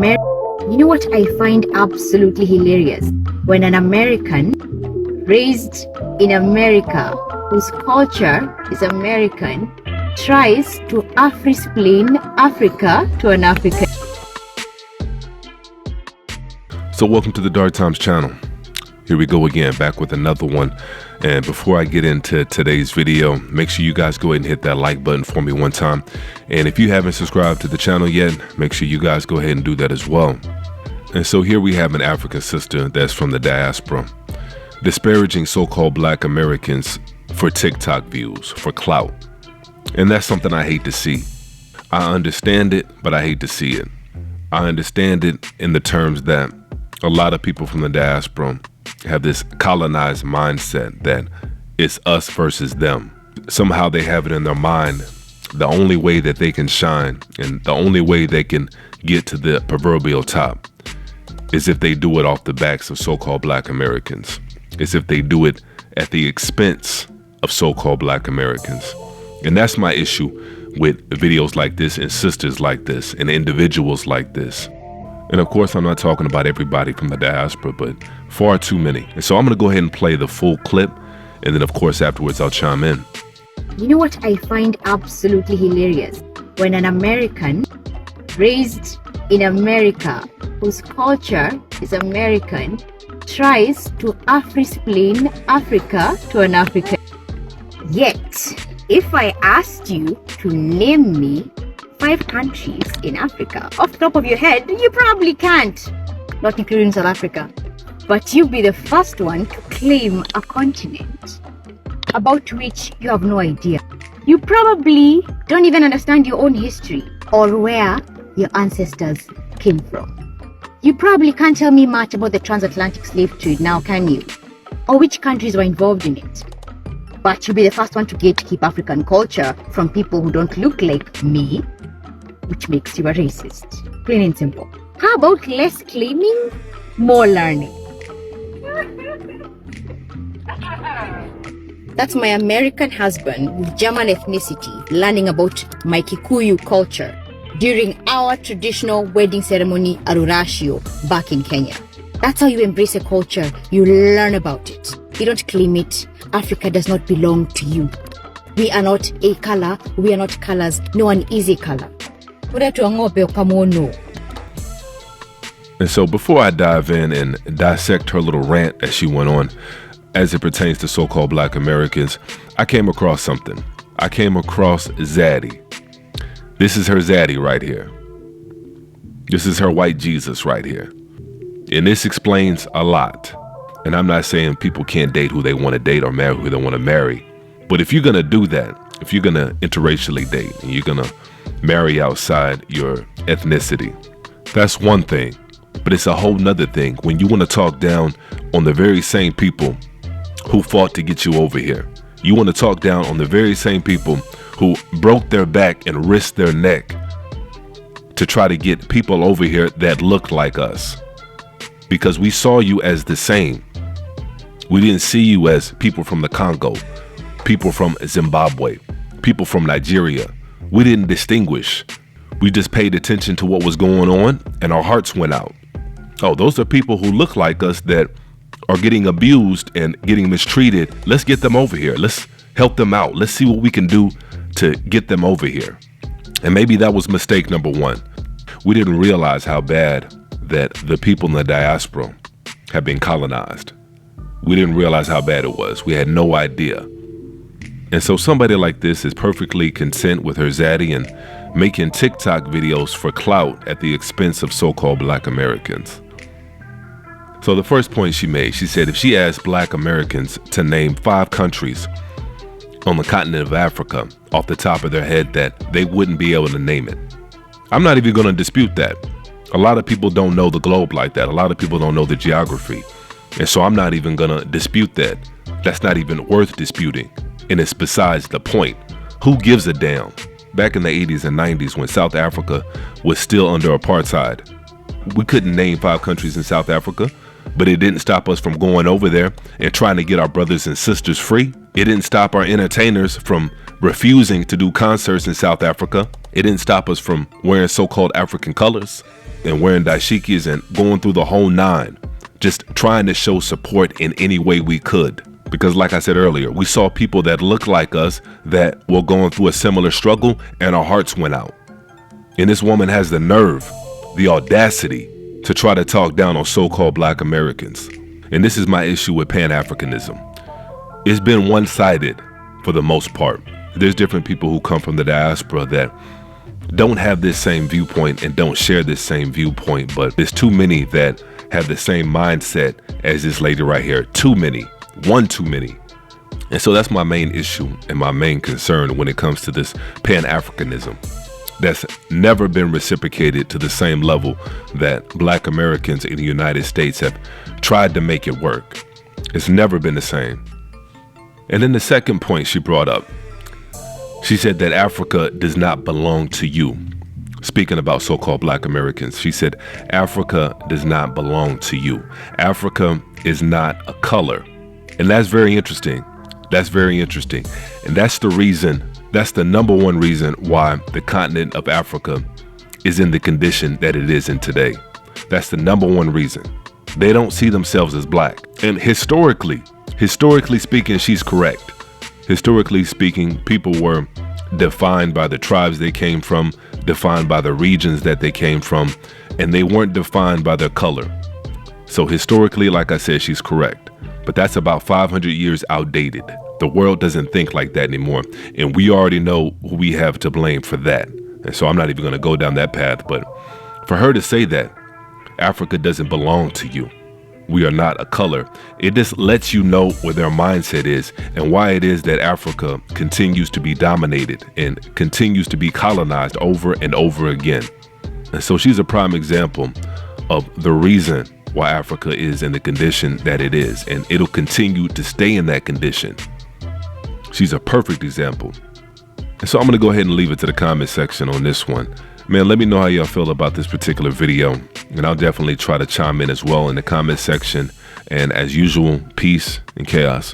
You know what I find absolutely hilarious? When an American raised in America, whose culture is American, tries to Afri-splain Africa to an African. So welcome to the Dark Times channel. Here we go again, back with another one. And before I get into today's video, make sure you guys go ahead and hit that like button for me one time. And if you haven't subscribed to the channel yet, make sure you guys go ahead and do that as well. And so here we have an African sister that's from the diaspora, disparaging so-called Black Americans for TikTok views, for clout. And that's something I hate to see. I understand it, but I hate to see it. I understand it in the terms that a lot of people from the diaspora have this colonized mindset that it's us versus them. Somehow they have it in their mind the only way that they can shine and the only way they can get to the proverbial top is if they do it off the backs of so-called Black Americans. It's if they do it at the expense of so-called Black Americans. And that's my issue with videos like this and sisters like this and individuals like this. And of course, I'm not talking about everybody from the diaspora, but far too many. And so I'm going to go ahead and play the full clip. And then, of course, afterwards, I'll chime in. You know what I find absolutely hilarious? When an American raised in America, whose culture is American, tries to Afri-splain Africa to an African. Yet, if I asked you to name me 5 countries in Africa, off the top of your head, you probably can't, not including South Africa. But you'll be the first one to claim a continent about which you have no idea. You probably don't even understand your own history or where your ancestors came from. You probably can't tell me much about the transatlantic slave trade now, can you? Or which countries were involved in it. But you'll be the first one to gatekeep African culture from people who don't look like me, which makes you a racist. Plain and simple. How about less claiming, more learning? That's my American husband with German ethnicity learning about my Kikuyu culture during our traditional wedding ceremony at Rurashio back in Kenya. That's how you embrace a culture. You learn about it. You don't claim it. Africa does not belong to you. We are not a color. We are not colors. No one is a color. And so before I dive in and dissect her little rant that she went on as it pertains to so-called Black Americans, I came across something. I came across Zaddy. This is her Zaddy right here. This is her white Jesus right here. And this explains a lot. And I'm not saying people can't date who they want to date or marry who they want to marry. But if you're going to do that, if you're going to interracially date and you're going to marry outside your ethnicity, that's one thing. But it's a whole nother thing when you want to talk down on the very same people who fought to get you over here. You want to talk down on the very same people who broke their back and risked their neck to try to get people over here that look like us. Because we saw you as the same. We didn't see you as people from the Congo, people from Zimbabwe, people from Nigeria. We didn't distinguish. We just paid attention to what was going on and our hearts went out. Oh, those are people who look like us that are getting abused and getting mistreated. Let's get them over here. Let's help them out. Let's see what we can do to get them over here. And maybe that was mistake number 1. We didn't realize how bad that the people in the diaspora have been colonized. We didn't realize how bad it was. We had no idea. And so somebody like this is perfectly content with her Zaddy and making TikTok videos for clout at the expense of so-called Black Americans. So the first point she made, she said if she asked Black Americans to name 5 countries on the continent of Africa off the top of their head, that they wouldn't be able to name it. I'm not even going to dispute that. A lot of people don't know the globe like that. A lot of people don't know the geography. And so I'm not even going to dispute that. That's not even worth disputing. And it's besides the point. Who gives a damn? Back in the 80s and 90s when South Africa was still under apartheid, we couldn't name 5 countries in South Africa, but it didn't stop us from going over there and trying to get our brothers and sisters free. It didn't stop our entertainers from refusing to do concerts in South Africa It didn't stop us from wearing so-called African colors and wearing dashikis and going through the whole nine, just trying to show support in any way we could. Because like I said earlier, we saw people that looked like us that were going through a similar struggle and our hearts went out. And this woman has the nerve, the audacity to try to talk down on so-called Black Americans. And this is my issue with Pan-Africanism. It's been one-sided for the most part. There's different people who come from the diaspora that don't have this same viewpoint and don't share this same viewpoint, but there's too many that have the same mindset as this lady right here. Too many. One too many. And so that's my main issue and my main concern when it comes to this Pan-Africanism that's never been reciprocated to the same level that Black Americans in the United States have tried to make it work. It's never been the same. And then the second point she brought up, she said that Africa does not belong to you. Speaking about so-called Black Americans, she said, Africa does not belong to you. Africa is not a color. And that's very interesting. That's very interesting. And that's the reason, that's the number one reason why the continent of Africa is in the condition that it is in today. That's the number one reason. They don't see themselves as Black. And historically speaking, she's correct. Historically speaking, people were defined by the tribes they came from, defined by the regions that they came from, and they weren't defined by their color. So historically, like I said, she's correct. But that's about 500 years outdated. The world doesn't think like that anymore. And we already know who we have to blame for that. And so I'm not even going to go down that path. But for her to say that Africa doesn't belong to you, we are not a color, it just lets you know where their mindset is and why it is that Africa continues to be dominated and continues to be colonized over and over again. And so she's a prime example of the reason why Africa is in the condition that it is, and it'll continue to stay in that condition. She's a perfect example. And so I'm gonna go ahead and leave it to the comment section on this one. Man, let me know how y'all feel about this particular video, and I'll definitely try to chime in as well in the comment section. And as usual, peace and chaos.